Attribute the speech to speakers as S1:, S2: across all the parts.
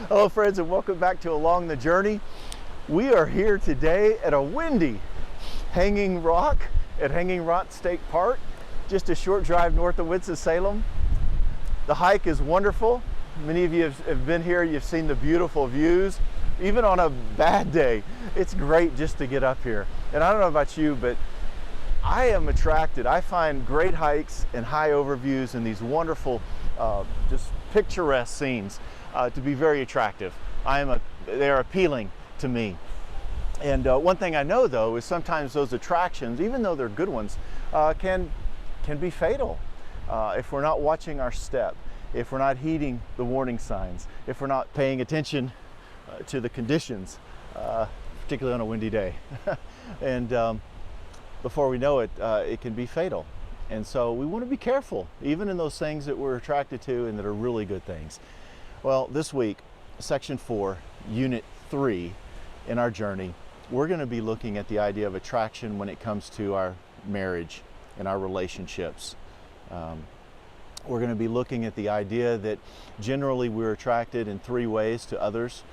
S1: Hello friends, and welcome back to Along the Journey. We are here today at a windy Hanging Rock at Hanging Rock State Park, just a short drive north of Winston-Salem. The hike is wonderful. Many of you have been here, you've seen the beautiful views. Even on a bad day, it's great just to get up here. And I don't know about you, but I am attracted. I find great hikes and high overviews and these wonderful, just picturesque scenes to be very attractive. They're appealing to me. And one thing I know though is sometimes those attractions, even though they're good ones, can be fatal if we're not watching our step, if we're not heeding the warning signs, if we're not paying attention to the conditions, particularly on a windy day. And before we know it, it can be fatal. And so we want to be careful, even in those things that we're attracted to and that are really good things. Well, this week, Section 4, Unit 3 in our journey, we're going to be looking at the idea of attraction when it comes to our marriage and our relationships. We're going to be looking at the idea that generally we're attracted in three ways to others.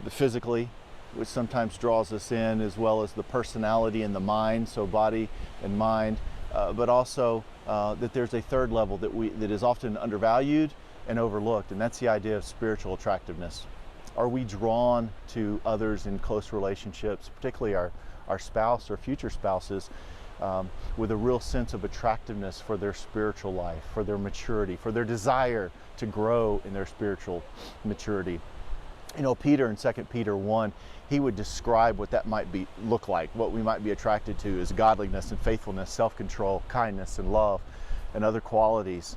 S1: Physically, which sometimes draws us in, as well as the personality and the mind, so body and mind, but also that there's a third level that is often undervalued and overlooked, and that's the idea of spiritual attractiveness. Are we drawn to others in close relationships, particularly our spouse or future spouses, with a real sense of attractiveness for their spiritual life, for their maturity, for their desire to grow in their spiritual maturity? You know, Peter in 2 Peter 1, he would describe what that might look like, what we might be attracted to is godliness and faithfulness, self-control, kindness and love, and other qualities.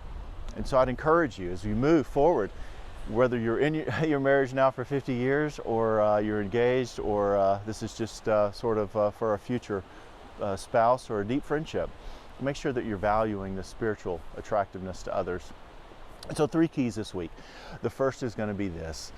S1: And so I'd encourage you as you move forward, whether you're in your marriage now for 50 years or you're engaged, or this is just sort of for a future spouse or a deep friendship, make sure that you're valuing the spiritual attractiveness to others. And so 3 keys this week. The first is going to be this.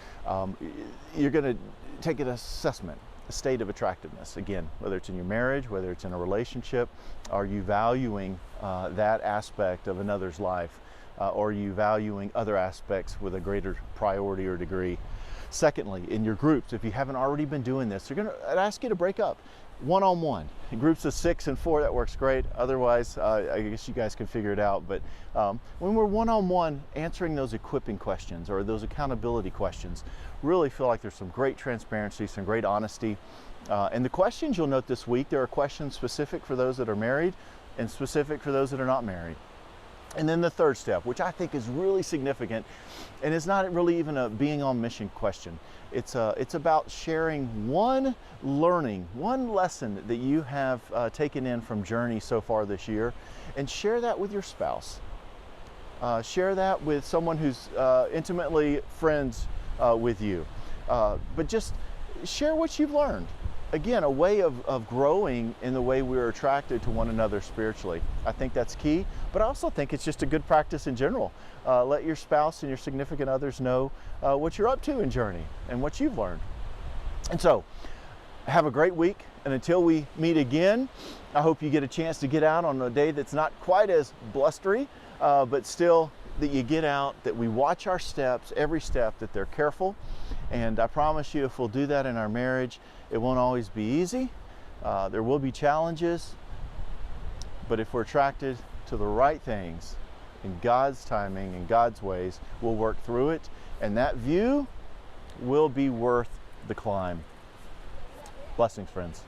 S1: You're going to take an assessment, a state of attractiveness. Again, whether it's in your marriage, whether it's in a relationship, are you valuing that aspect of another's life? Or are you valuing other aspects with a greater priority or degree? Secondly, in your groups, if you haven't already been doing this, I'd ask you to break up one-on-one. In groups of 6 and 4, that works great. Otherwise, I guess you guys can figure it out. But when we're one-on-one, answering those equipping questions or those accountability questions, really feel like there's some great transparency, some great honesty. And the questions you'll note this week, there are questions specific for those that are married and specific for those that are not married. And then the third step, which I think is really significant, and it's not really even a being on mission question. It's about sharing one lesson that you have taken in from Journey so far this year, and share that with your spouse. Share that with someone who's intimately friends with you. But just share what you've learned. Again, a way of growing in the way we're attracted to one another spiritually. I think that's key, but I also think it's just a good practice in general. Let your spouse and your significant others know what you're up to in Journey and what you've learned. And so, have a great week, and until we meet again, I hope you get a chance to get out on a day that's not quite as blustery, but still that you get out, that we watch our steps, every step, that they're careful. And I promise you, if we'll do that in our marriage, it won't always be easy. There will be challenges, but if we're attracted to the right things in God's timing and God's ways, we'll work through it, and that view will be worth the climb. Blessings, friends.